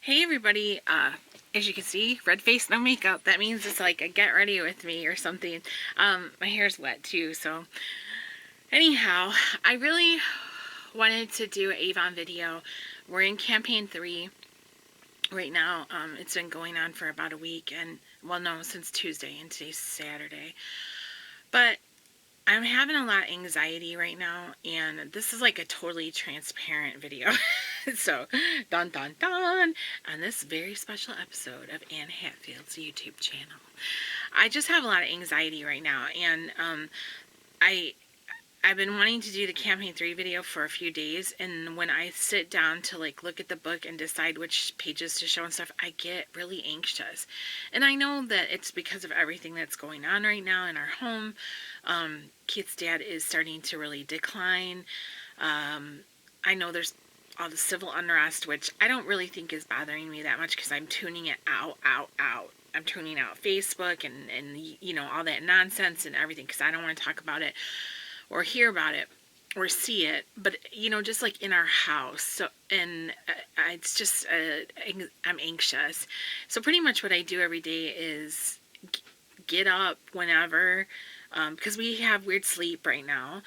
Hey everybody, as you can see, red face, no makeup. That means it's like a get ready with me or something. My hair's wet too, so anyhow, I really wanted to do an Avon video. We're in campaign 3 right now. It's been going on for about a week, and well, no, since Tuesday, and today's Saturday. But I'm having a lot of anxiety right now, and this is like a totally transparent video. So, dun dun dun, on this very special episode of Anne Hatfield's YouTube channel. I just have a lot of anxiety right now, and I've been wanting to do the campaign 3 video for a few days, and when I sit down to like look at the book and decide which pages to show and stuff, I get really anxious. And I know that it's because of everything that's going on right now in our home. Keith's dad is starting to really decline. I know there's all the civil unrest, which I don't really think is bothering me that much because I'm tuning it out. I'm tuning out Facebook and you know, all that nonsense and everything because I don't want to talk about it or hear about it or see it. But you know, just like in our house, so and it's just I'm anxious. So pretty much what I do every day is get up whenever, because we have weird sleep right now,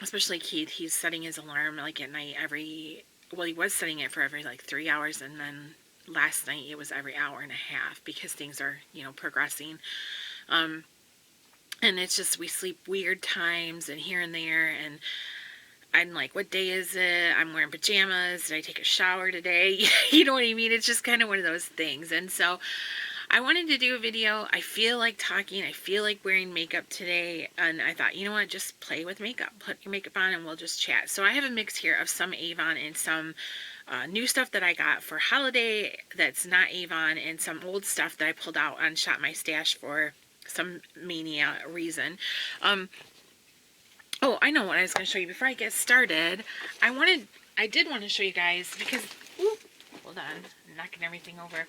especially Keith. He's setting his alarm like at night well, he was setting it for every like 3 hours, and then last night it was every hour and a half because things are, you know, progressing. And it's just, we sleep weird times and here and there, and I'm like, what day is it? I'm wearing pajamas. Did I take a shower today? You know what I mean? It's just kind of one of those things. And so I wanted to do a video. I feel like talking. I feel like wearing makeup today. And I thought, you know what? Just play with makeup. Put your makeup on and we'll just chat. So I have a mix here of some Avon and some new stuff that I got for holiday that's not Avon, and some old stuff that I pulled out on Shop My Stash for some mania reason. Oh, I know what I was going to show you before I get started. I did want to show you guys because, hold on, I'm knocking everything over.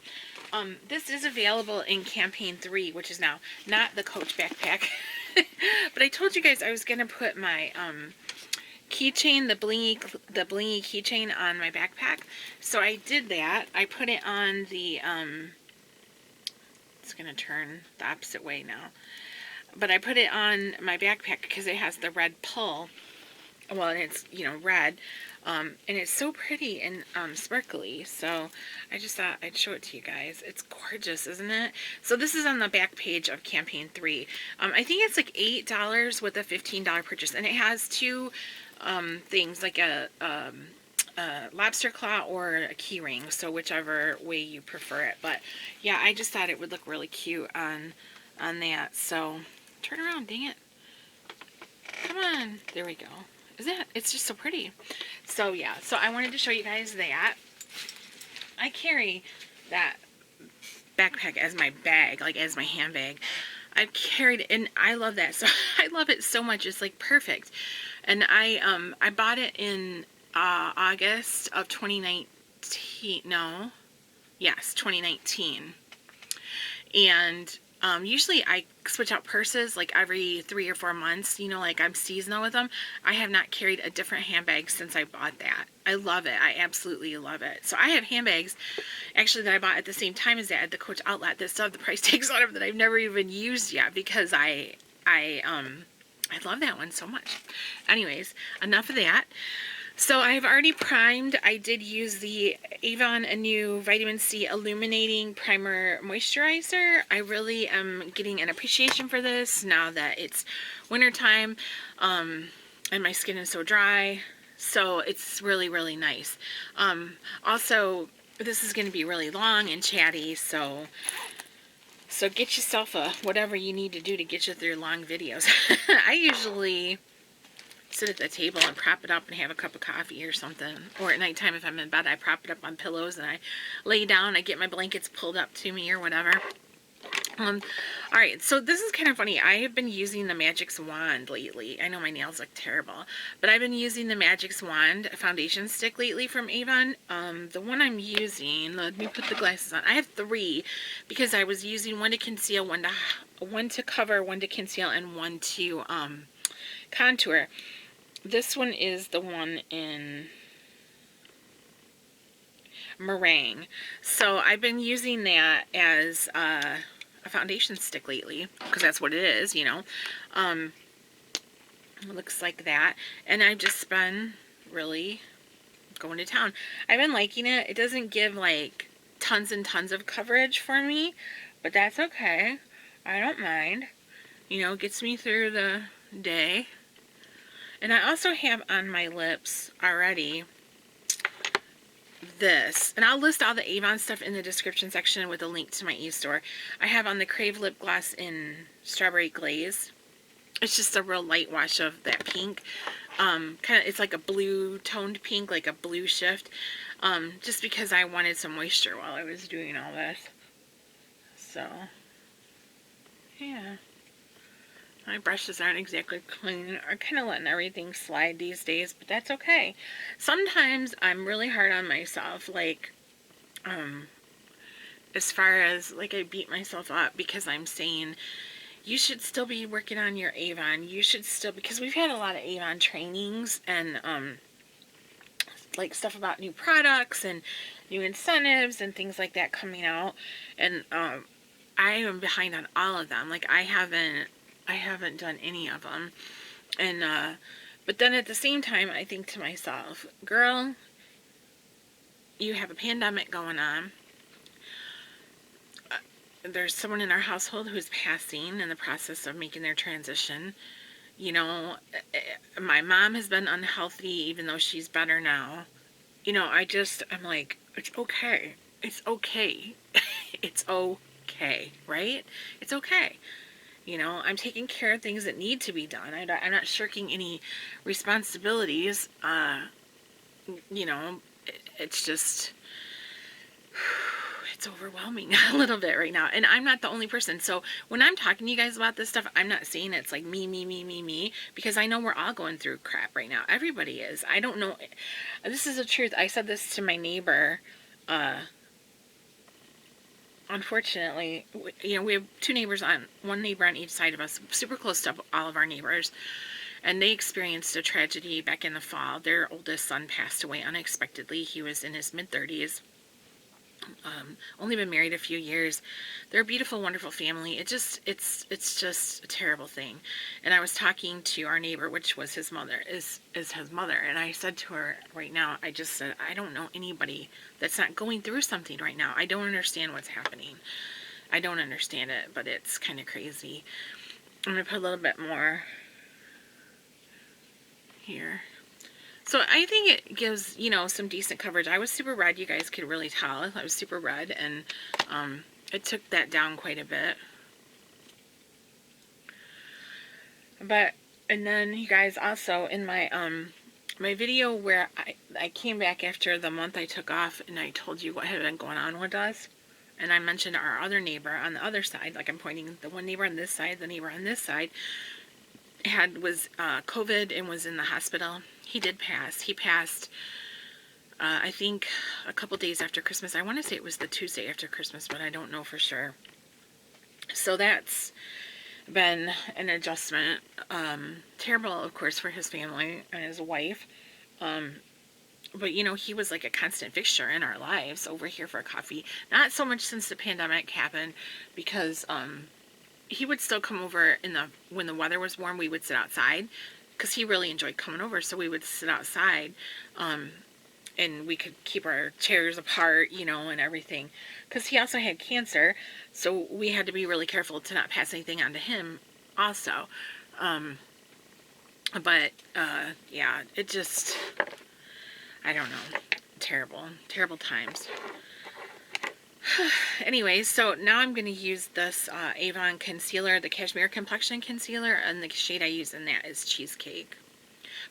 This is available in campaign 3, which is now not the Coach backpack. But I told you guys I was going to put my keychain, the blingy keychain on my backpack. So I did that. I put it on the it's going to turn the opposite way now. But I put it on my backpack because it has the red pull. Well, and it's, you know, red. And it's so pretty and sparkly. So I just thought I'd show it to you guys. It's gorgeous, isn't it? So this is on the back page of campaign 3. I think it's like $8 with a $15 purchase. And it has two things, like a lobster claw or a key ring, so whichever way you prefer it. But yeah, I just thought it would look really cute on that. So turn around, dang it, come on, there we go. It's just so pretty. So yeah, so I wanted to show you guys that. I carry that backpack as my bag, like as my handbag. I've carried it, and I love that. So I love it so much. It's like perfect. And I bought it in August of 2019. No, yes, 2019. And usually I switch out purses like every 3 or 4 months, you know, like I'm seasonal with them. I have not carried a different handbag since I bought that. I love it. I absolutely love it. So I have handbags actually that I bought at the same time as that at the Coach outlet that still have the price tags on them that I've never even used yet because I love that one so much. Anyways, enough of that. So I've already primed. I did use the Avon A New Vitamin C Illuminating Primer Moisturizer. I really am getting an appreciation for this now that it's wintertime, and my skin is so dry. So it's really, really nice. Also, this is going to be really long and chatty, so get yourself whatever you need to do to get you through long videos. I usually sit at the table and prop it up and have a cup of coffee or something. Or at nighttime, if I'm in bed, I prop it up on pillows and I lay down. I get my blankets pulled up to me or whatever. Alright, so this is kind of funny. I have been using the Magix wand lately. I know my nails look terrible, but I've been using the Magix wand foundation stick lately from Avon. The one I'm using, let me put the glasses on. I have 3 because I was using one to conceal, one to cover, one to conceal, and one to contour. This one is the one in Merengue. So I've been using that as a foundation stick lately, because that's what it is, you know. It looks like that. And I've just been really going to town. I've been liking it. It doesn't give like tons and tons of coverage for me, but that's okay. I don't mind. You know, it gets me through the day. And I also have on my lips already this, and I'll list all the Avon stuff in the description section with a link to my e-store. I have on the Crave Lip Gloss in Strawberry Glaze. It's just a real light wash of that pink. Kind of, it's like a blue toned pink, like a blue shift. Just because I wanted some moisture while I was doing all this. So, yeah. My brushes aren't exactly clean. I'm kind of letting everything slide these days, but that's okay. Sometimes I'm really hard on myself, like, as far as, like, I beat myself up because I'm saying, you should still be working on your Avon. You should still, because we've had a lot of Avon trainings and, like, stuff about new products and new incentives and things like that coming out. And, I am behind on all of them. Like, I haven't done any of them. And, but then at the same time, I think to myself, girl, you have a pandemic going on. There's someone in our household who's passing in the process of making their transition. You know, my mom has been unhealthy even though she's better now. You know, I'm like, it's okay. It's okay. It's okay, right? It's okay. You know, I'm taking care of things that need to be done. I'm not shirking any responsibilities. You know, it's just, it's overwhelming a little bit right now. And I'm not the only person. So when I'm talking to you guys about this stuff, I'm not saying it's like me, because I know we're all going through crap right now. Everybody is. I don't know. This is the truth. I said this to my neighbor, unfortunately, you know, we have one neighbor on each side of us, super close to all of our neighbors, and they experienced a tragedy back in the fall. Their oldest son passed away unexpectedly. He was in his mid-30s, only been married a few years. They're a beautiful, wonderful family. It's just a terrible thing. And I was talking to our neighbor, which was his mother, is his mother, and I said to her right now, I just said, I don't know anybody that's not going through something right now. I don't understand what's happening. I don't understand it, but it's kind of crazy. I'm going to put a little bit more here. So I think it gives, you know, some decent coverage. I was super red. You guys could really tell. I was super red, and it took that down quite a bit. But, and then you guys also in my my video where I came back after the month I took off, and I told you what had been going on with us, and I mentioned our other neighbor on the other side, like I'm pointing the one neighbor on this side, the neighbor on this side was COVID and was in the hospital. He did pass. He passed, I think, a couple days after Christmas. I want to say it was the Tuesday after Christmas, but I don't know for sure. So that's been an adjustment. Terrible, of course, for his family and his wife. But, you know, he was like a constant fixture in our lives over here for coffee. Not so much since the pandemic happened, because he would still come over when the weather was warm. We would sit outside because he really enjoyed coming over. So we would sit outside, and we could keep our chairs apart, you know, and everything. Because he also had cancer, so we had to be really careful to not pass anything on to him also. But yeah, it just, I don't know, terrible times. Anyways, so now I'm going to use this Avon concealer, the Cashmere Complexion concealer, and the shade I use in that is Cheesecake.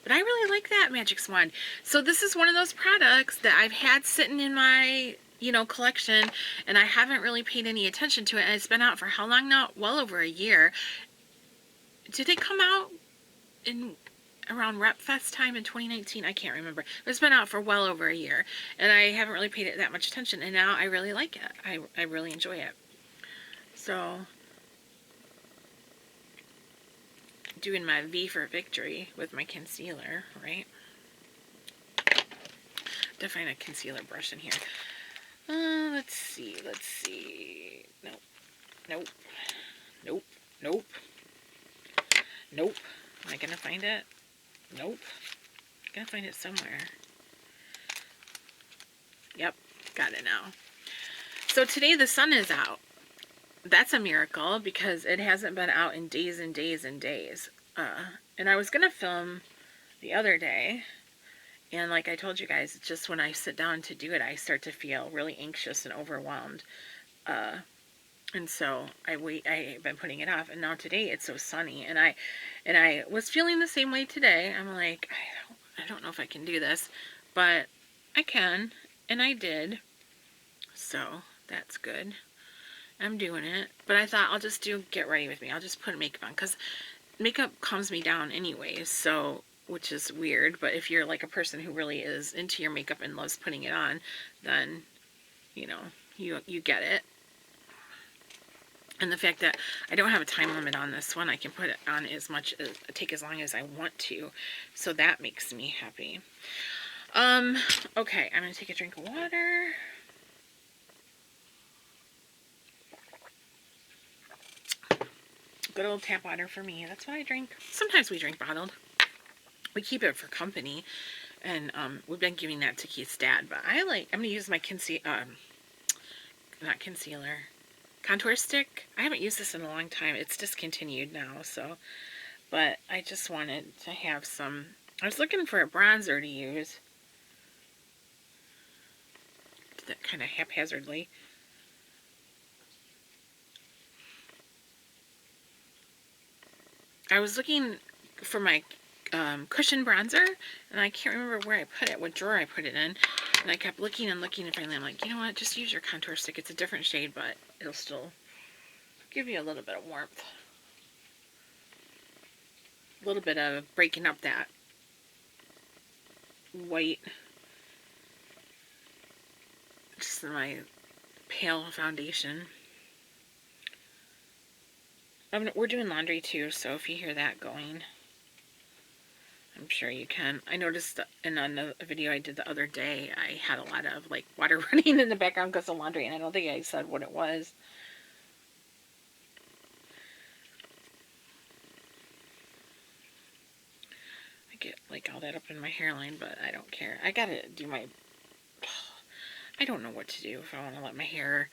But I really like that Magix one. So this is one of those products that I've had sitting in my, you know, collection, and I haven't really paid any attention to it. And it's been out for how long now? Well over a year. Did it come out in around Rep Fest time in 2019? I can't remember. It's been out for well over a year, and I haven't really paid it that much attention, and now I really like it. I really enjoy it. So, doing my V for victory with my concealer, right? to find a concealer brush in here. Let's see. Nope. Nope. Nope. Nope. Nope. Am I gonna find it? Nope. I'm gonna find it somewhere. Yep. Got it now. So today the sun is out. That's a miracle because it hasn't been out in days and days and days. And I was gonna film the other day, and like I told you guys, it's just when I sit down to do it, I start to feel really anxious and overwhelmed. And so I've been putting it off, and now today it's so sunny, and I was feeling the same way today. I'm like, I don't know if I can do this, but I can, and I did. So that's good. I'm doing it, but I thought I'll just do get ready with me. I'll just put makeup on because makeup calms me down anyways, so, which is weird, but if you're like a person who really is into your makeup and loves putting it on, then, you know, you get it. And the fact that I don't have a time limit on this one, I can put it on take as long as I want to, so that makes me happy. Okay, I'm going to take a drink of water. Good old tap water for me. That's what I drink. Sometimes we drink bottled. We keep it for company, and we've been giving that to Keith's dad. But I'm gonna use my contour stick. I haven't used this in a long time. It's discontinued now, so. But I just wanted to have some. I was looking for a bronzer to use. Did that kind of haphazardly. I was looking for my cushion bronzer, and I can't remember where I put it, what drawer I put it in, and I kept looking and looking, and finally I'm like, you know what, just use your contour stick. It's a different shade, but it'll still give you a little bit of warmth. A little bit of breaking up that white, just my pale foundation. We're doing laundry too, so if you hear that going, I'm sure you can. I noticed in a video I did the other day, I had a lot of like water running in the background because of laundry, and I don't think I said what it was. I get like all that up in my hairline, but I don't care. I gotta do my, I don't know what to do if I want to let my hair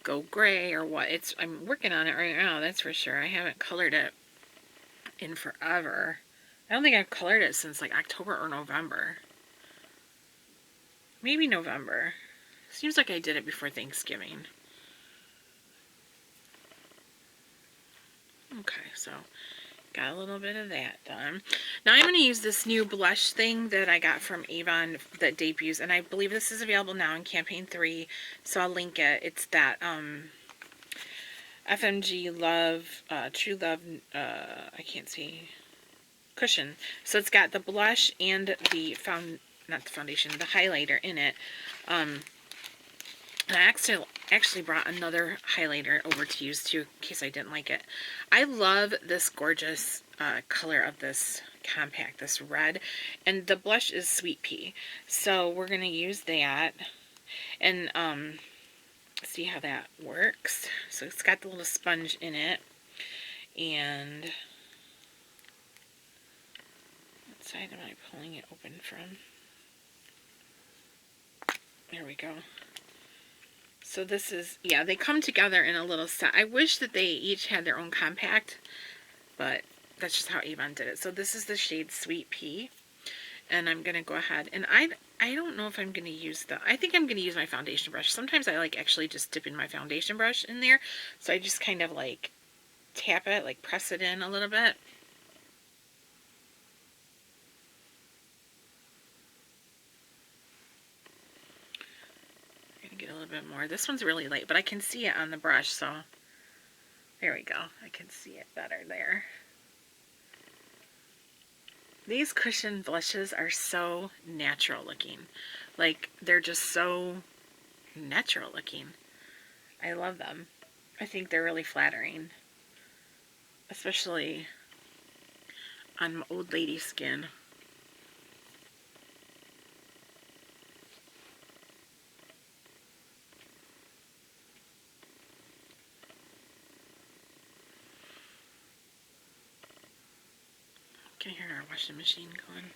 go gray or what. I'm working on it right now, that's for sure. I haven't colored it in forever. I don't think I've colored it since like October or November. Maybe November. Seems like I did it before Thanksgiving. Okay, so got a little bit of that done. Now I'm going to use this new blush thing that I got from Avon that debuts, and I believe this is available now in campaign 3, so I'll link it. It's that FMG Love, True Love, I can't see, cushion. So it's got the blush and the not the foundation, the highlighter in it. And I actually brought another highlighter over to use too, in case I didn't like it. I love this gorgeous color of this compact, this red, and the blush is Sweet Pea. So we're going to use that and see how that works. So it's got the little sponge in it, and what side am I pulling it open from? There we go. So this is, yeah, they come together in a little set. I wish that they each had their own compact, but that's just how Avon did it. So this is the shade Sweet Pea, and I'm going to go ahead, and I don't know if I'm going to use I think I'm going to use my foundation brush. Sometimes I like actually just dipping my foundation brush in there, so I just kind of like tap it, like press it in a little bit. Get a little bit more. This one's really light, but I can see it on the brush, so there we go. I can see it better there. These cushion blushes are so natural looking. Like, they're just so natural looking. I love them. I think they're really flattering, especially on old lady skin. Can hear our washing machine going.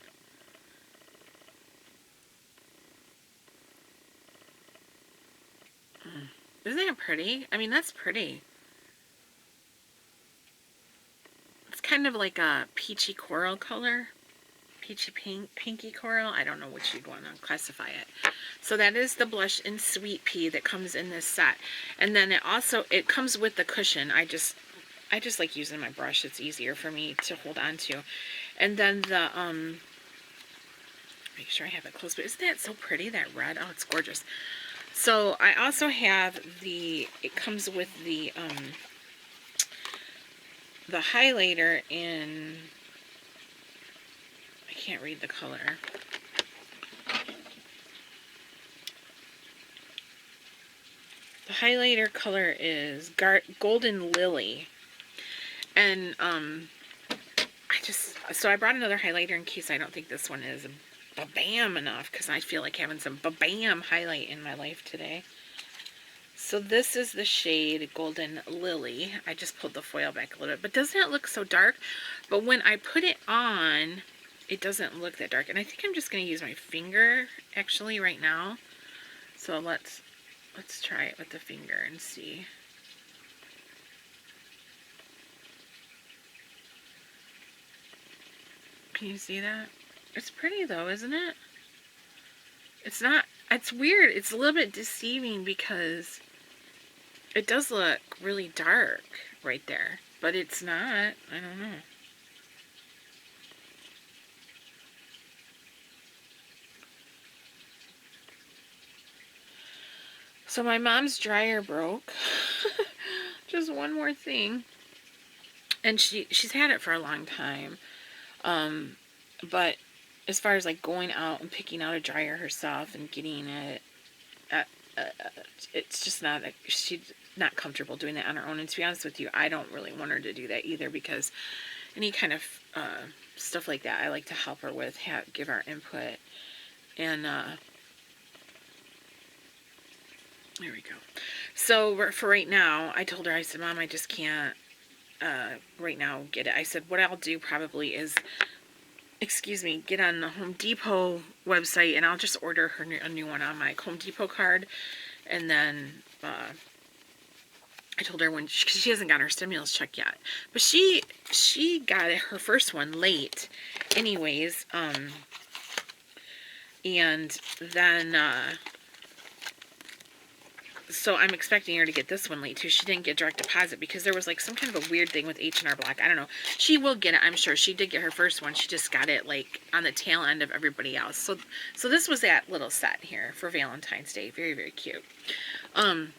Isn't that pretty? I mean, that's pretty. It's kind of like a peachy coral color. Peachy pinky coral. I don't know which you'd want to classify it. So that is the blush in Sweet Pea that comes in this set. And then it comes with the cushion. I just like using my brush. It's easier for me to hold on to. And then the make sure I have it close. But isn't that so pretty, that red? Oh, it's gorgeous. So I also have it comes with the highlighter in, I can't read the color. The highlighter color is Golden Lily. And so I brought another highlighter in case I don't think this one is ba-bam enough, because I feel like having some ba-bam highlight in my life today. So this is the shade Golden Lily. I just pulled the foil back a little bit, but doesn't it look so dark? But when I put it on, it doesn't look that dark. And I think I'm just going to use my finger actually right now. So let's try it with the finger and see. Can you see that? It's pretty though, isn't it? It's not, it's weird. It's a little bit deceiving because it does look really dark right there, but it's not. I don't know. So my mom's dryer broke. Just one more thing. And she's had it for a long time. But as far as like going out and picking out a dryer herself and getting it, it's just not, she's not comfortable doing that on her own. And to be honest with you, I don't really want her to do that either, because any kind of stuff like that, I like to help her with, give our input. And there we go. So for right now, I told her, I said, Mom, I just can't right now get it. I said, what I'll do probably is, get on the Home Depot website, and I'll just order her a new one on my Home Depot card. And then I told her when she hasn't got her stimulus check yet, but she got her first one late anyways, and then so I'm expecting her to get this one late too. She didn't get direct deposit because there was like some kind of a weird thing with H&R Block. I don't know. She will get it, I'm sure. She did get her first one. She just got it like on the tail end of everybody else. So this was that little set here for Valentine's Day. Very, very cute. And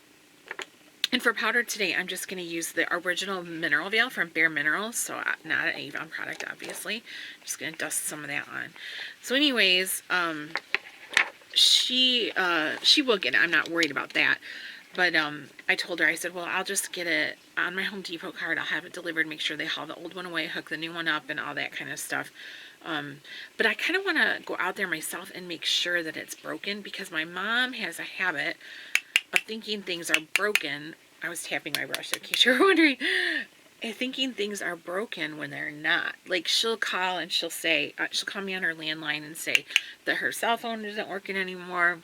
for powder today, I'm just going to use the original Mineral Veil from Bare Minerals. So not an Avon product, obviously. I'm just going to dust some of that on. So anyways, she will get it. I'm not worried about that. But I told her, I said, well, I'll just get it on my Home Depot card. I'll have it delivered, make sure they haul the old one away, hook the new one up, and all that kind of stuff. But I kind of want to go out there myself and make sure that it's broken, because my mom has a habit of thinking things are broken. I was tapping my brush in case you were wondering. Thinking things are broken when they're not. Like, she'll call and she'll say, she'll call me on her landline and say that her cell phone isn't working anymore.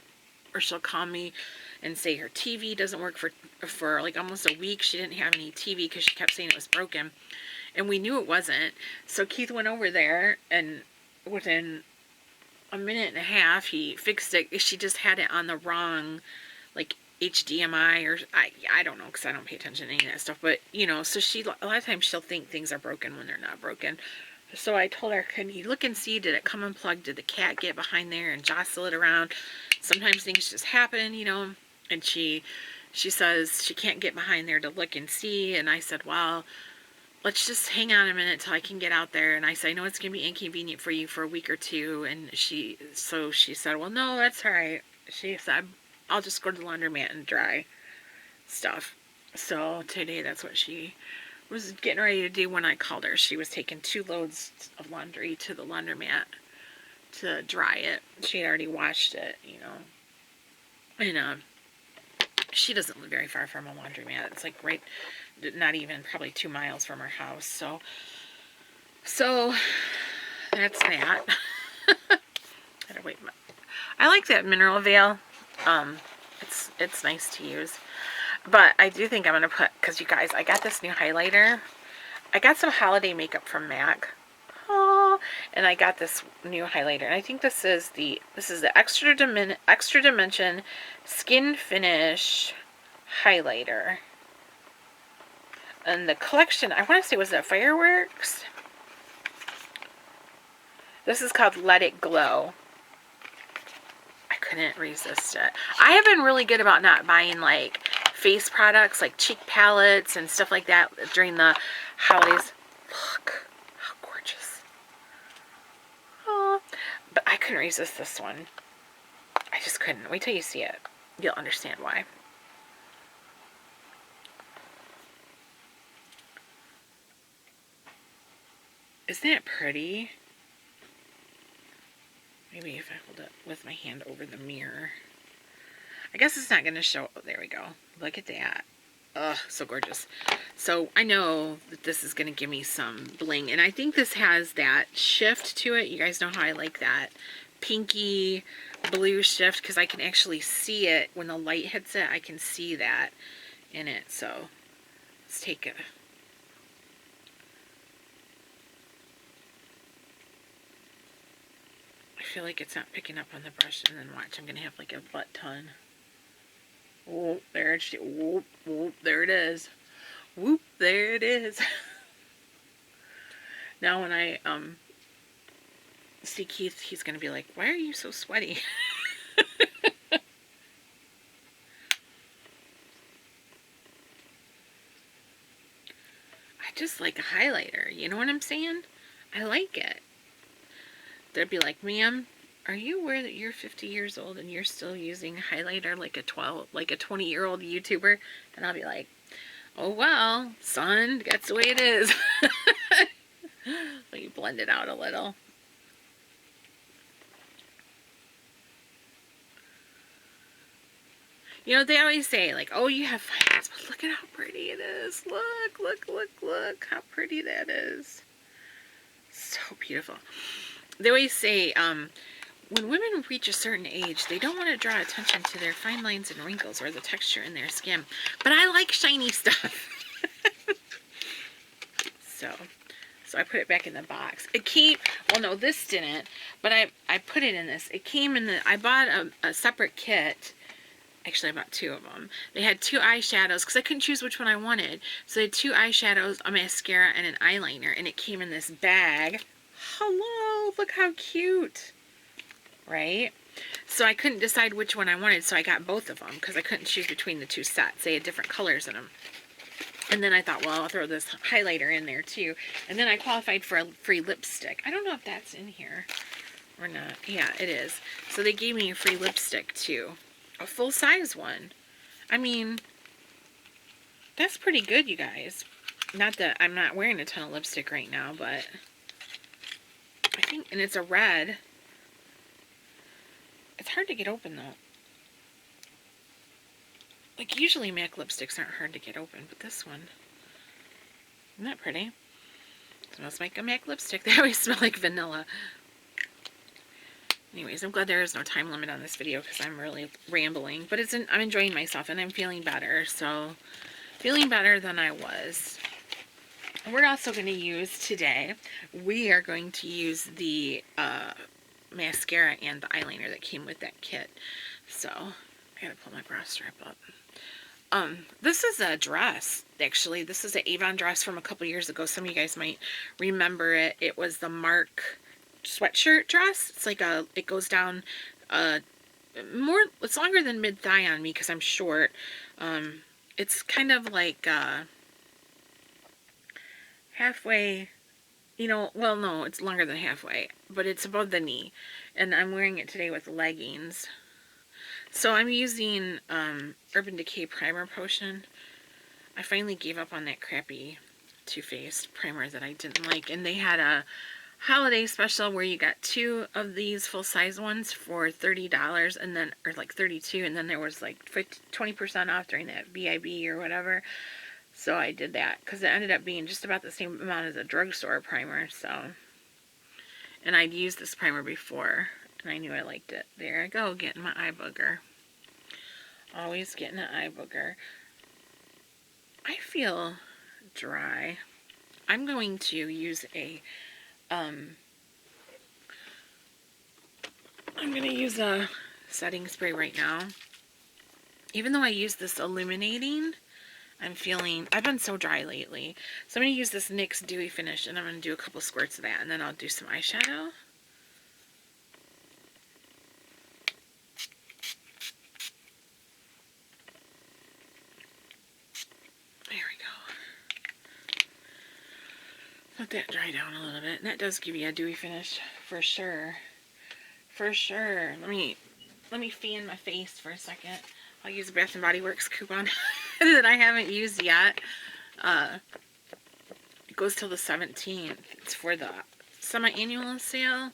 Or she'll call me and say her TV doesn't work for like almost a week. She didn't have any TV because she kept saying it was broken. And we knew it wasn't. So Keith went over there, and within a minute and a half, he fixed it. She just had it on the wrong, like, HDMI, or I don't know, because I don't pay attention to any of that stuff. But, you know, so a lot of times she'll think things are broken when they're not broken. So I told her, can you look and see, did it come unplugged? Did the cat get behind there and jostle it around? Sometimes things just happen, you know. And she says she can't get behind there to look and see. And I said, well, let's just hang on a minute till I can get out there. And I said, I know it's going to be inconvenient for you for a week or two. And she said, well, no, that's all right. She said, I'll just go to the laundromat and dry stuff. So today, that's what she was getting ready to do when I called her. She was taking 2 loads of laundry to the laundromat to dry it. She had already washed it, you know. And she doesn't live very far from a laundromat. It's like not even probably 2 miles from her house. So that's that. I like that mineral veil. It's nice to use. But I do think I'm going to put, because you guys, I got this new highlighter. I got some holiday makeup from MAC. Oh, and I got this new highlighter. And I think this is the Extra Dimension Skin Finish highlighter. And the collection, I want to say, was it Fireworks? This is called Let It Glow. I couldn't resist it. I have been really good about not buying like face products, like cheek palettes and stuff like that during the holidays. Look how gorgeous. Oh, but I couldn't resist this one. I just couldn't. Wait till you see it. You'll understand why. Isn't that pretty? Maybe if I hold it with my hand over the mirror. I guess it's not going to show. Oh, there we go. Look at that. Ugh, so gorgeous. So I know that this is going to give me some bling. And I think this has that shift to it. You guys know how I like that pinky blue shift, because I can actually see it when the light hits it. I can see that in it. So let's take it. I feel like it's not picking up on the brush, and then watch, I'm going to have like a butt ton. Oh, there it is. Whoop, whoop, there it is. Whoop, there it is. Now when I see Keith, he's going to be like, why are you so sweaty? I just like a highlighter, you know what I'm saying? I like it. They'd be like, ma'am, are you aware that you're 50 years old and you're still using highlighter like a 20-year-old YouTuber? And I'll be like, oh well, son, that's the way it is. Let you blend it out a little. You know, they always say, like, oh, you have fine hands, but look at how pretty it is. Look, look, look, look how pretty that is. So beautiful. They always say, when women reach a certain age, they don't want to draw attention to their fine lines and wrinkles or the texture in their skin. But I like shiny stuff. So I put it back in the box. It came, well, no, this didn't, but I put it in this. It came in the, I bought a separate kit. Actually, I bought two of them. They had two eyeshadows, because I couldn't choose which one I wanted. So they had two eyeshadows, a mascara, and an eyeliner. And it came in this bag. Hello, look how cute, right? So I couldn't decide which one I wanted, so I got both of them because I couldn't choose between the two sets. They had different colors in them. And then I thought, well, I'll throw this highlighter in there too. And then I qualified for a free lipstick. I don't know if that's in here or not. Yeah, it is. So they gave me a free lipstick too, a full-size one. I mean, that's pretty good, you guys. Not that I'm not wearing a ton of lipstick right now, but I think, and it's a red. It's hard to get open though. Like usually MAC lipsticks aren't hard to get open, but this one, isn't that pretty? It smells like a MAC lipstick. They always smell like vanilla. Anyways, I'm glad there is no time limit on this video because I'm really rambling, but I'm enjoying myself and I'm feeling better. So feeling better than I was. We're also going to use today, we are going to use the mascara and the eyeliner that came with that kit. So, I gotta pull my bra strap up. This is a dress, actually. This is an Avon dress from a couple years ago. Some of you guys might remember it. It was the Mark sweatshirt dress. It's like it goes down it's longer than mid-thigh on me because I'm short. It's kind of like halfway, you know, well, no, it's longer than halfway, but it's above the knee, and I'm wearing it today with leggings. So I'm using Urban Decay Primer Potion. I finally gave up on that crappy Too Faced primer that I didn't like, and they had a holiday special where you got two of these full-size ones for $30, and then, or like $32, and then there was like 20% off during that BIB or whatever. So I did that because it ended up being just about the same amount as a drugstore primer. So, And I'd used this primer before, and I knew I liked it. There I go, getting my eye booger. Always getting an eye booger. I feel dry. I'm going to use a, I'm going to use a setting spray right now. Even though I use this illuminating, I've been so dry lately. So I'm going to use this NYX Dewy Finish, and I'm going to do a couple squirts of that, and then I'll do some eyeshadow. There we go. Let that dry down a little bit. And that does give you a dewy finish for sure. For sure. Let me fan my face for a second. I'll use a Bath & Body Works coupon that I haven't used yet. It goes till the 17th. It's for the semi-annual sale.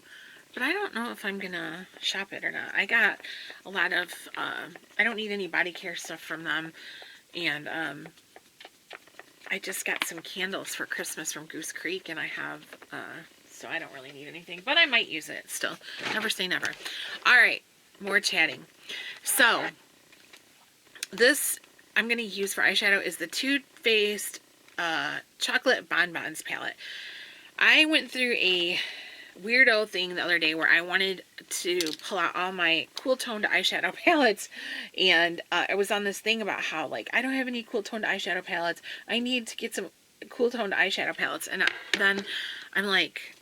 But I don't know if I'm going to shop it or not. I got a lot of, I don't need any body care stuff from them. And I just got some candles for Christmas from Goose Creek. And I have, so I don't really need anything. But I might use it still. Never say never. Alright, more chatting. So, this I'm going to use for eyeshadow is the Too Faced Chocolate Bonbons palette. I went through a weirdo thing the other day where I wanted to pull out all my cool toned eyeshadow palettes, and I was on this thing about how, like, I don't have any cool toned eyeshadow palettes. I need to get some cool toned eyeshadow palettes. And then I'm like,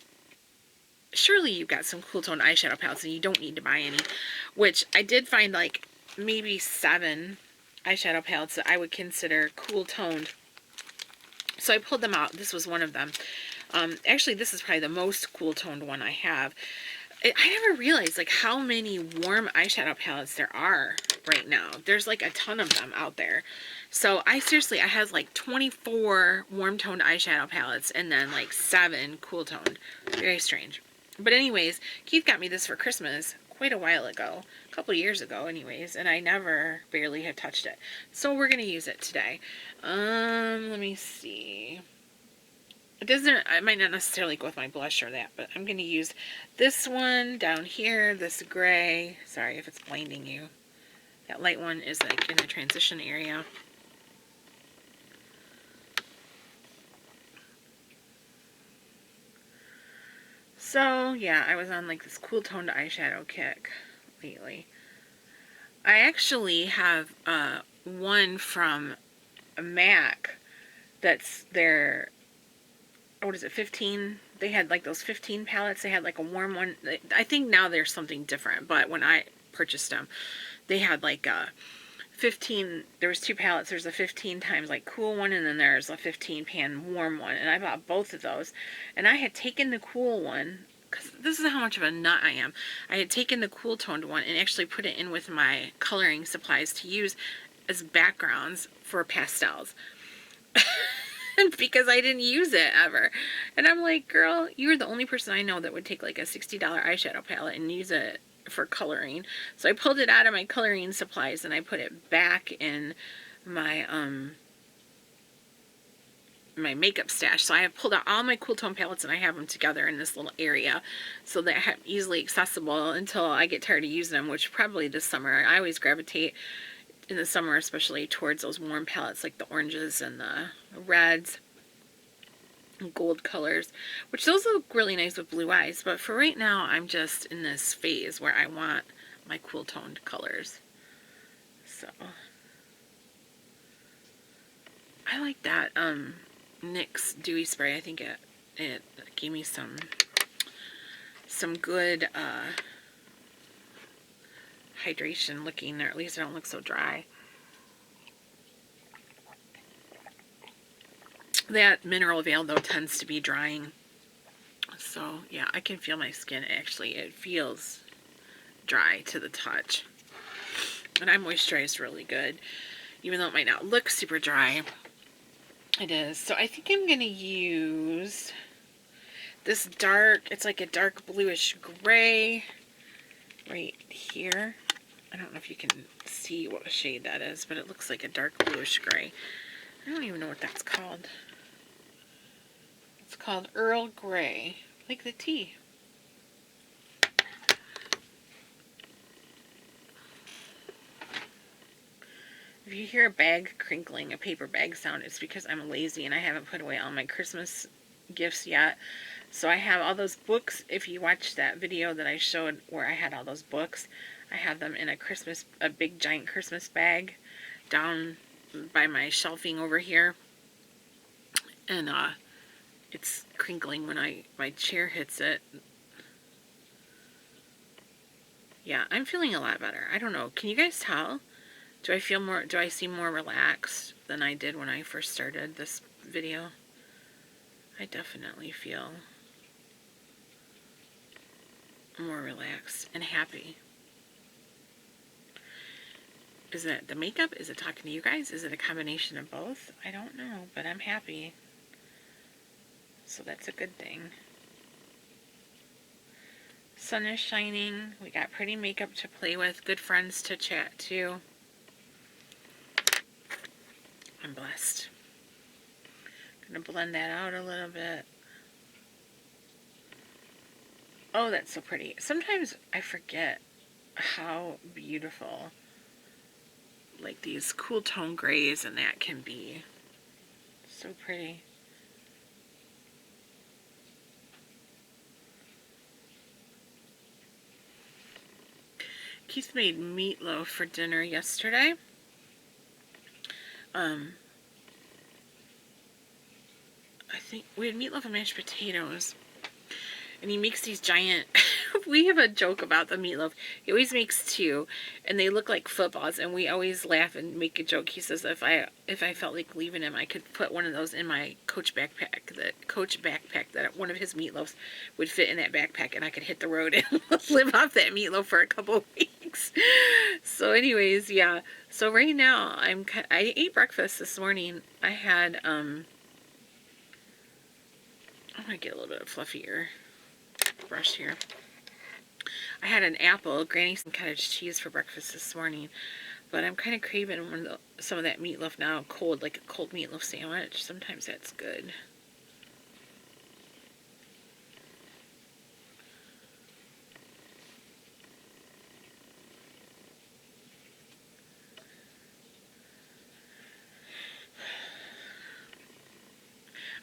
surely you've got some cool toned eyeshadow palettes and you don't need to buy any. Which I did find like maybe 7 eyeshadow palettes that I would consider cool toned. So I pulled them out. This was one of them. Actually, this is probably the most cool toned one I have. I never realized like how many warm eyeshadow palettes there are right now. There's like a ton of them out there. So I have like 24 warm toned eyeshadow palettes and then like 7 cool toned. Very strange. But anyways, Keith got me this for Christmas quite a while ago. A couple years ago anyways. And I barely have touched it. So we're going to use it today. Let me see. It might not necessarily go with my blush or that, but I'm going to use this one down here, this gray. Sorry if it's blinding you. That light one is like in the transition area. So, yeah, I was on like this cool toned eyeshadow kick lately. I actually have one from MAC that's their, what is it, 15? They had like those 15 palettes. They had like a warm one. I think now there's something different, but when I purchased them, they had like a 15, there was 2 palettes. There's a 15 times like cool one, and then there's a 15 pan warm one, and I bought both of those. And I had taken the cool one, because this is how much of a nut I am. I had taken the cool toned one and actually put it in with my coloring supplies to use as backgrounds for pastels. Because I didn't use it ever. And I'm like, girl, you're the only person I know that would take like a $60 eyeshadow palette and use it for coloring. So I pulled it out of my coloring supplies and I put it back in my my makeup stash. So I have pulled out all my cool tone palettes and I have them together in this little area so that I'm easily accessible until I get tired of using them, which probably this summer. I always gravitate in the summer especially towards those warm palettes like the oranges and the reds and gold colors, which those look really nice with blue eyes. But for right now, I'm just in this phase where I want my cool toned colors. So I like that NYX Dewy Spray. I think it gave me some good hydration looking, or at least I don't look so dry. That mineral veil though tends to be drying, so yeah, I can feel my skin. Actually, it feels dry to the touch, and I moisturized really good, even though it might not look super dry. It is. So I think I'm gonna use this dark, it's like a dark bluish gray right here. I don't know if you can see what shade that is, but it looks like a dark bluish gray. I don't even know what that's called. It's called Earl Grey, like the tea. If you hear a bag crinkling, a paper bag sound, it's because I'm lazy and I haven't put away all my Christmas gifts yet. So I have all those books. If you watch that video that I showed where I had all those books, I have them in a big giant Christmas bag down by my shelving over here. And it's crinkling when my chair hits it. Yeah, I'm feeling a lot better. I don't know. Can you guys tell? Do I seem more relaxed than I did when I first started this video? I definitely feel more relaxed and happy. Is it the makeup? Is it talking to you guys? Is it a combination of both? I don't know, but I'm happy. So that's a good thing. Sun is shining. We got pretty makeup to play with. Good friends to chat to. I'm blessed. Gonna blend that out a little bit. Oh, that's so pretty. Sometimes I forget how beautiful like these cool tone grays and that can be. So pretty. Keith made meatloaf for dinner yesterday. I think we had meatloaf and mashed potatoes. And he makes these giant, we have a joke about the meatloaf. He always makes two, and they look like footballs, and we always laugh and make a joke. He says if I felt like leaving him, I could put one of those in my Coach backpack, that one of his meatloafs would fit in that backpack, and I could hit the road and live off that meatloaf for a couple of weeks. So anyways, yeah. So right now, I ate breakfast this morning. I had, I'm going to get a little bit of fluffier brush here. I had an apple, granny some cottage cheese for breakfast this morning, but I'm kind of craving some of that meatloaf now, cold, like a cold meatloaf sandwich. Sometimes that's good.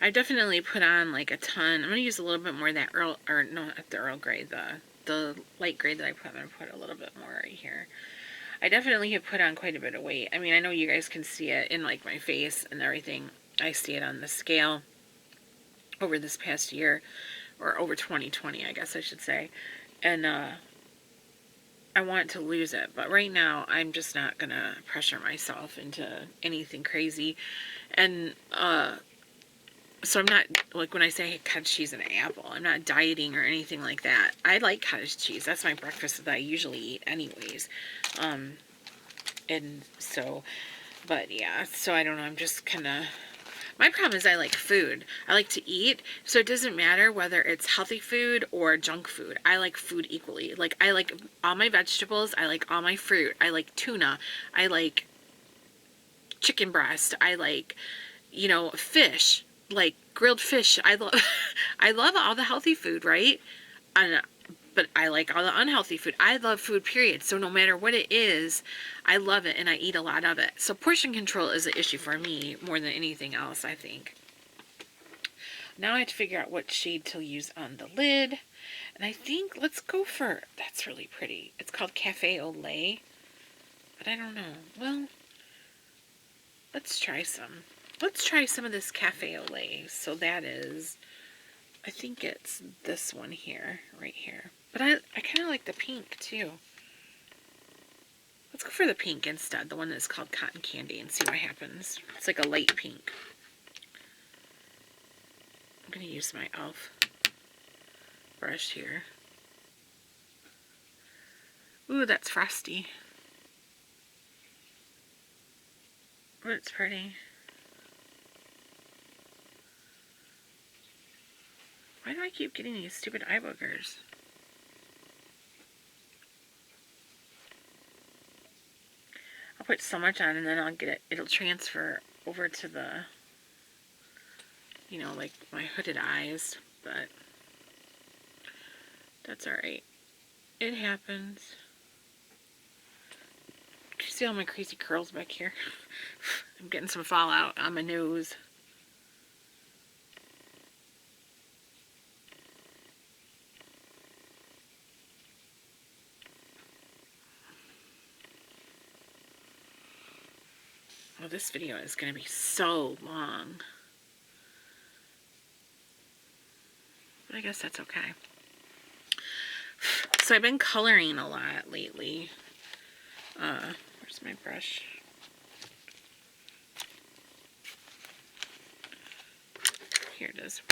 I definitely put on like a ton. I'm going to use a little bit more of that not the Earl Grey, the light gray that I put. I'm going to put a little bit more right here. I definitely have put on quite a bit of weight. I mean, I know you guys can see it in like my face and everything. I see it on the scale over this past year, or over 2020, I guess I should say. And I want to lose it, but right now I'm just not going to pressure myself into anything crazy. And so I'm not, like when I say cottage cheese and an apple, I'm not dieting or anything like that. I like cottage cheese. That's my breakfast that I usually eat anyways. And so, but yeah, so I don't know, I'm just kind of, my problem is I like food. I like to eat, so it doesn't matter whether it's healthy food or junk food. I like food equally. Like, I like all my vegetables. I like all my fruit. I like tuna. I like chicken breast. I like, you know, fish. Like grilled fish. I love all the healthy food, right? But I like all the unhealthy food. I love food, period. So no matter what it is, I love it and I eat a lot of it. So portion control is an issue for me more than anything else, I think. Now I have to figure out what shade to use on the lid. And I think, let's go for, that's really pretty. It's called Cafe au Lait. But I don't know. Well, let's try some. Let's try some of this Cafe au Lait. So that is, I think it's this one here, right here. But I kind of like the pink too. Let's go for the pink instead, the one that's called Cotton Candy, and see what happens. It's like a light pink. I'm going to use my e.l.f. brush here. Ooh, that's frosty. Oh, it's pretty. Why do I keep getting these stupid eye boogers? I'll put so much on and then I'll get it, it'll transfer over to the, you know, like my hooded eyes, but that's alright. It happens. you see all my crazy curls back here? I'm getting some fallout on my nose. Well, this video is going to be so long. But I guess that's okay. So I've been coloring a lot lately. Where's my brush? Here it is.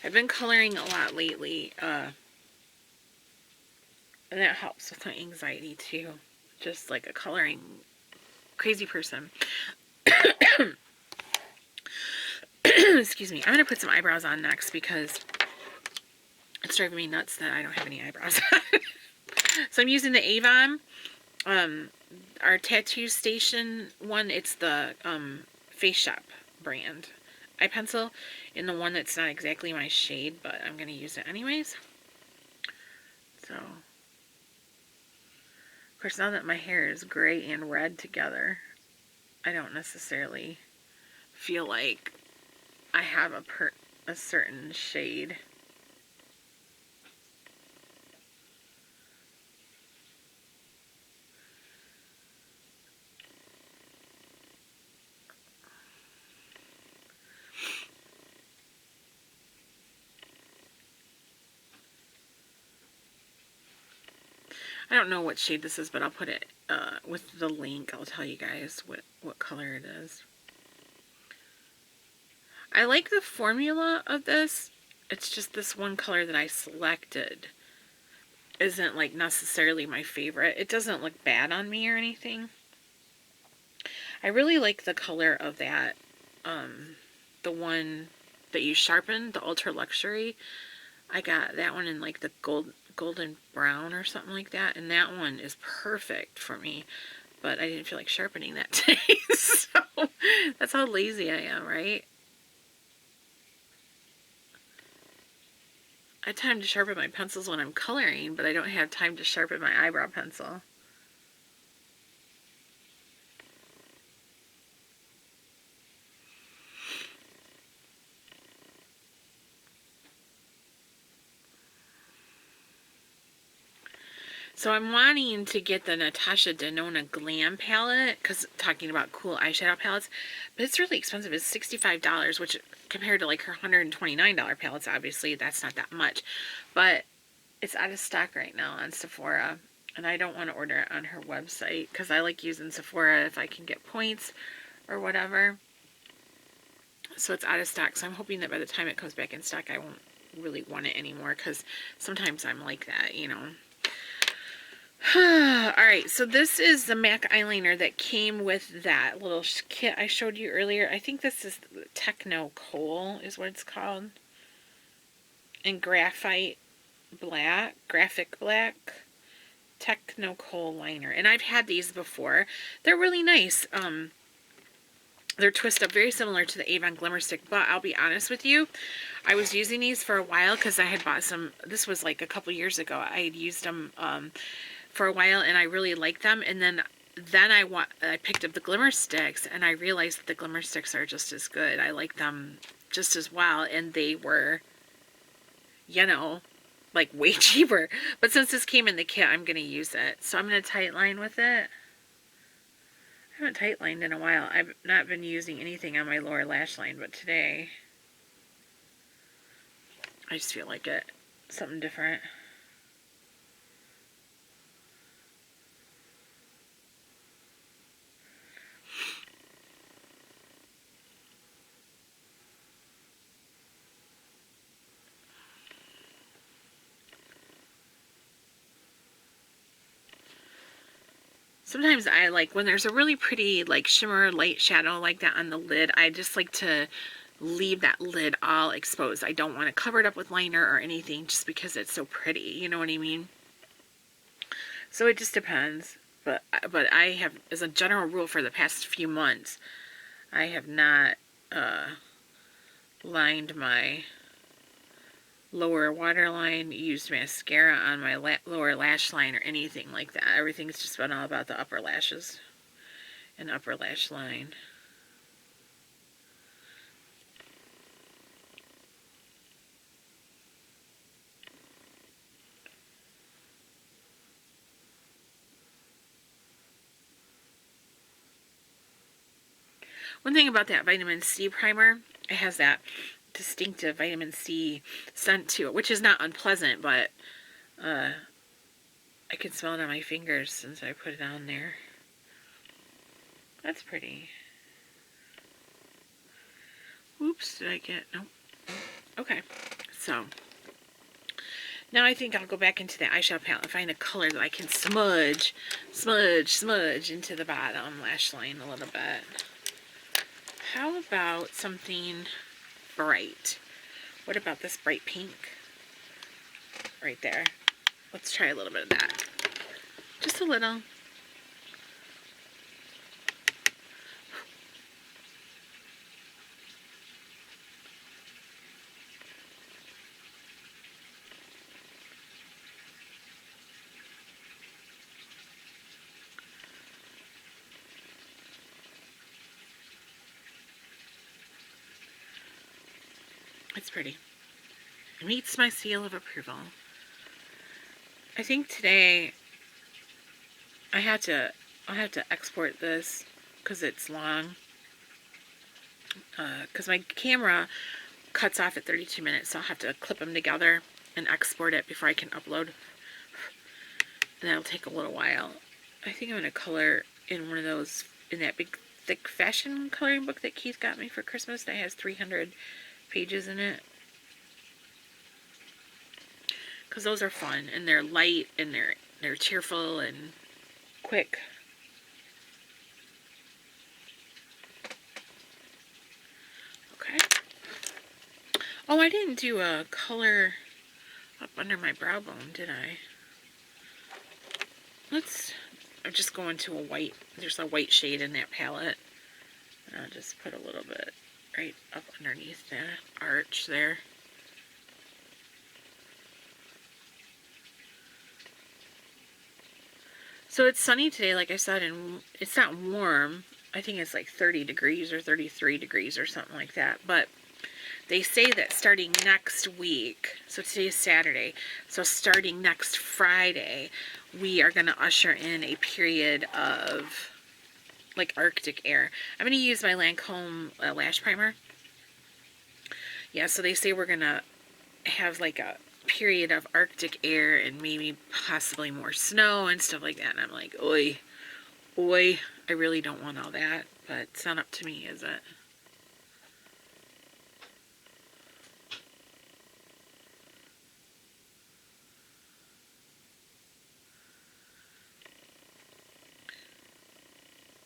I've been coloring a lot lately. And that helps with my anxiety too. Just like a coloring crazy person. Excuse me. I'm going to put some eyebrows on next because it's driving me nuts that I don't have any eyebrows on. So I'm using the Avon, our Tattoo Station one. It's the Face Shop brand eye pencil in the one that's not exactly my shade, but I'm going to use it anyways. So, of course, now that my hair is gray and red together, I don't necessarily feel like I have a certain shade. I don't know what shade this is, but I'll put it with the link. I'll tell you guys what color it is. I like the formula of this. It's just this one color that I selected isn't like necessarily my favorite. It doesn't look bad on me or anything. I really like the color of that, the one that you sharpened, the Ultra Luxury. I got that one in like the golden brown or something like that, and that one is perfect for me, but I didn't feel like sharpening that today. So that's how lazy I am, right? I have time to sharpen my pencils when I'm coloring, but I don't have time to sharpen my eyebrow pencil. So I'm wanting to get the Natasha Denona Glam palette, because talking about cool eyeshadow palettes, but it's really expensive. It's $65, which compared to like her $129 palettes, obviously that's not that much. But it's out of stock right now on Sephora, and I don't want to order it on her website because I like using Sephora if I can get points or whatever. So it's out of stock, so I'm hoping that by the time it comes back in stock I won't really want it anymore, because sometimes I'm like that, you know. Alright, so this is the MAC eyeliner that came with that little kit I showed you earlier. I think this is Techno Coal is what it's called. And Graphic Black. Techno Coal liner. And I've had these before. They're really nice. They're twist up, very similar to the Avon Glimmer Stick, but I'll be honest with you, I was using these for a while because I had bought some. This was like a couple years ago. I had used them for a while, and I really liked them. And then I picked up the Glimmer Sticks, and I realized that the Glimmer Sticks are just as good. I like them just as well, and they were, you know, like way cheaper. But since this came in the kit, I'm going to use it. So I'm going to tight line with it. I haven't tight lined in a while. I've not been using anything on my lower lash line, but today I just feel like it. Something different. Sometimes I like when there's a really pretty like shimmer light shadow like that on the lid, I just like to leave that lid all exposed. I don't want to cover it up with liner or anything just because it's so pretty, you know what I mean? So it just depends. But I have, as a general rule for the past few months, I have not lined my lower waterline, used mascara on my lower lash line or anything like that. Everything's just been all about the upper lashes. and upper lash line. One thing about that vitamin C primer, it has that distinctive vitamin C scent to it, which is not unpleasant, but I can smell it on my fingers since I put it on there. That's pretty. Oops, did I get... Nope. Okay, so now I think I'll go back into the eyeshadow palette and find a color that I can smudge into the bottom lash line a little bit. How about something bright? What about this bright pink? Right there. Let's try a little bit of that. Just a little. It's pretty. It meets my seal of approval. I think today I'll have to export this because it's long. Because my camera cuts off at 32 minutes, so I'll have to clip them together and export it before I can upload. And that'll take a little while. I think I'm going to color in one of those, in that big thick fashion coloring book that Keith got me for Christmas that has 300 pages in it. Because those are fun, and they're light, and they're cheerful and quick. Okay. Oh, I didn't do a color up under my brow bone, did I? I'm just going to a white, there's a white shade in that palette. And I'll just put a little bit right up underneath the arch there. So it's sunny today, like I said, and it's not warm. I think it's like 30 degrees or 33 degrees or something like that. But they say that starting next week, so today is Saturday, so starting next Friday, we are going to usher in a period of like Arctic air. I'm going to use my Lancome lash primer. Yeah, so they say we're going to have like a period of Arctic air and maybe possibly more snow and stuff like that. And I'm like, oi, I really don't want all that, but it's not up to me, is it?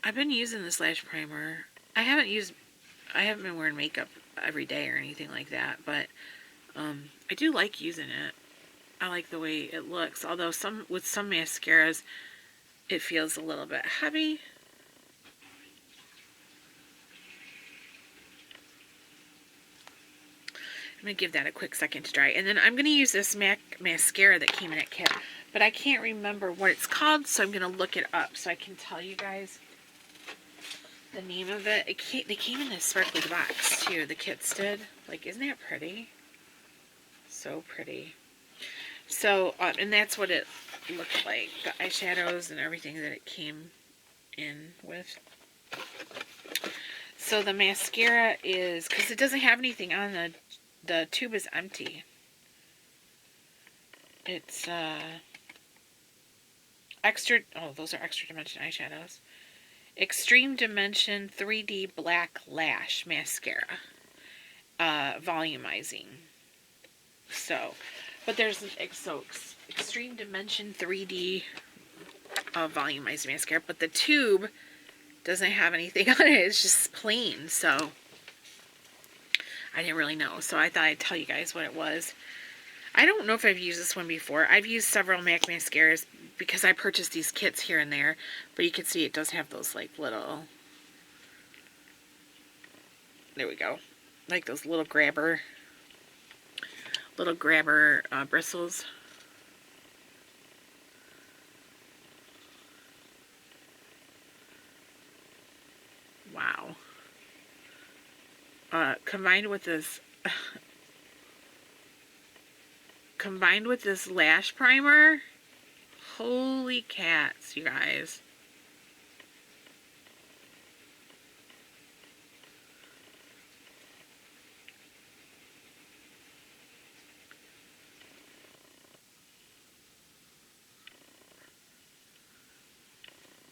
I've been using this lash primer. I haven't been wearing makeup every day or anything like that, but I do like using it. I like the way it looks, although with some mascaras it feels a little bit heavy. I'm going to give that a quick second to dry. And then I'm going to use this MAC mascara that came in that kit, but I can't remember what it's called, so I'm going to look it up so I can tell you guys the name of it. They came in this sparkly box too, the kits did. Like, isn't that pretty? So pretty. So, and that's what it looked like. The eyeshadows and everything that it came in with. So the mascara is, because it doesn't have anything on the tube is empty. It's those are extra dimension eyeshadows. Extreme Dimension 3D Black Lash Mascara. Volumizing. So, but there's Extreme Dimension 3D volumizing mascara, but the tube doesn't have anything on it. It's just plain. So I didn't really know. So I thought I'd tell you guys what it was. I don't know if I've used this one before. I've used several MAC mascaras because I purchased these kits here and there, but you can see it does have those like little, there we go, like those little grabber bristles. Wow. Combined with this lash primer, holy cats, you guys.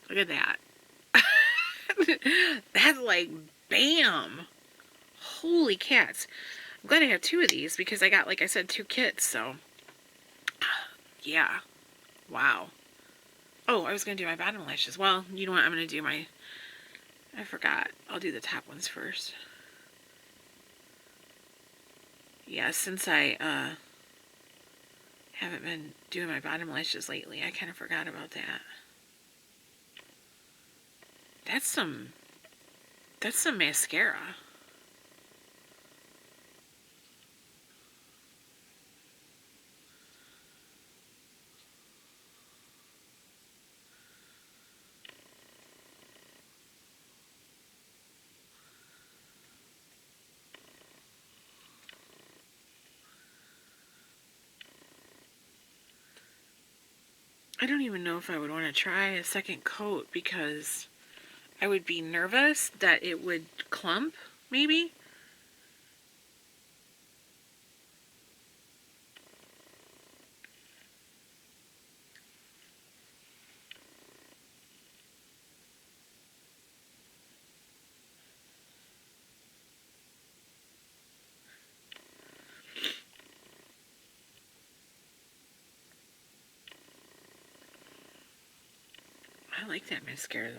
Look at that. That's like, bam. Holy cats. I'm glad I have 2 of these because I got, like I said, 2 kits, so. Yeah. Wow. Oh, I was going to do my bottom lashes. Well, you know what? I'm going to do my... I forgot. I'll do the top ones first. Yeah, since I haven't been doing my bottom lashes lately, I kind of forgot about that. That's some mascara. I don't even know if I would want to try a second coat because I would be nervous that it would clump, maybe. I like that mascara though.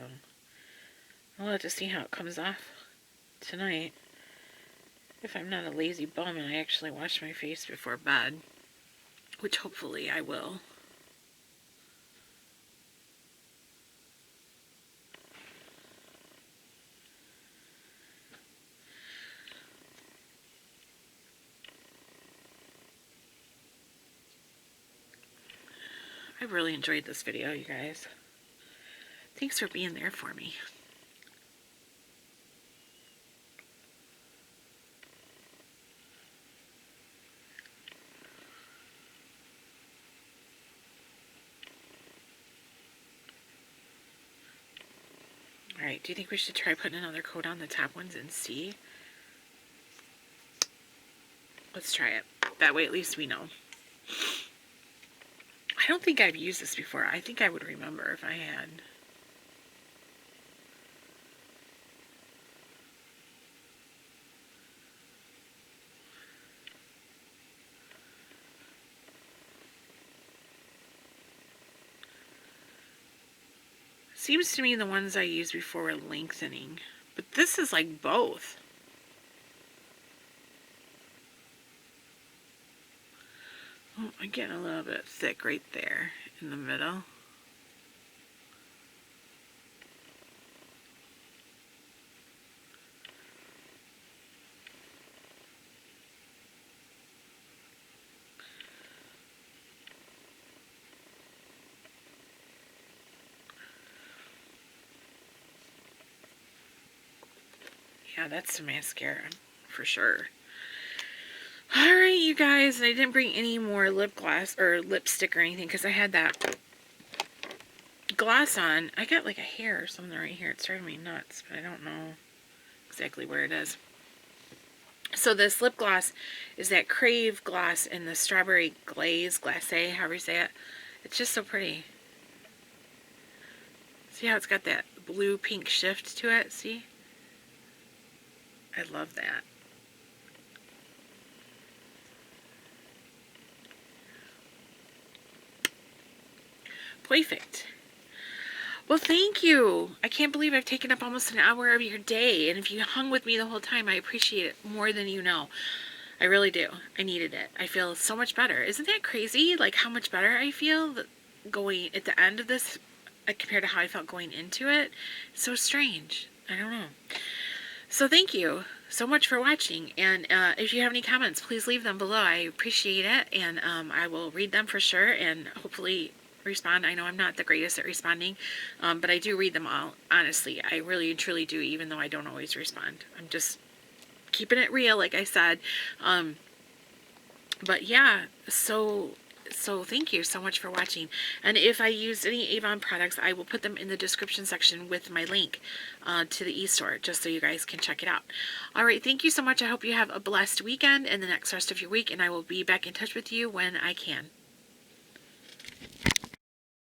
I'll have to see how it comes off tonight. If I'm not a lazy bum and I actually wash my face before bed, which hopefully I will. I really enjoyed this video, you guys. Thanks for being there for me. Alright, do you think we should try putting another coat on the top ones and see? Let's try it. That way at least we know. I don't think I've used this before. I think I would remember if I had. Seems to me the ones I used before were lengthening. But this is like both. Oh, I'm getting a little bit thick right there in the middle. Yeah, that's some mascara for sure. Alright, you guys, I didn't bring any more lip gloss or lipstick or anything because I had that gloss on. I got like a hair or something right here. It's driving me nuts, but I don't know exactly where it is. So this lip gloss is that Crave gloss in the Strawberry Glaze, however you say it. It's just so pretty. See how it's got that blue-pink shift to it? See? I love that. Perfect. Well, thank you. I can't believe I've taken up almost an hour of your day. And if you hung with me the whole time, I appreciate it more than you know. I really do. I needed it. I feel so much better. Isn't that crazy? Like how much better I feel going at the end of this compared to how I felt going into it. It's so strange. I don't know. So thank you so much for watching. And if you have any comments, please leave them below. I appreciate it. And I will read them for sure. And hopefully respond. I know I'm not the greatest at responding, but I do read them all. Honestly, I really and truly do, even though I don't always respond. I'm just keeping it real, like I said. But yeah, so thank you so much for watching. And if I used any Avon products, I will put them in the description section with my link to the e-store, just so you guys can check it out. All right, thank you so much. I hope you have a blessed weekend and the next rest of your week, and I will be back in touch with you when I can.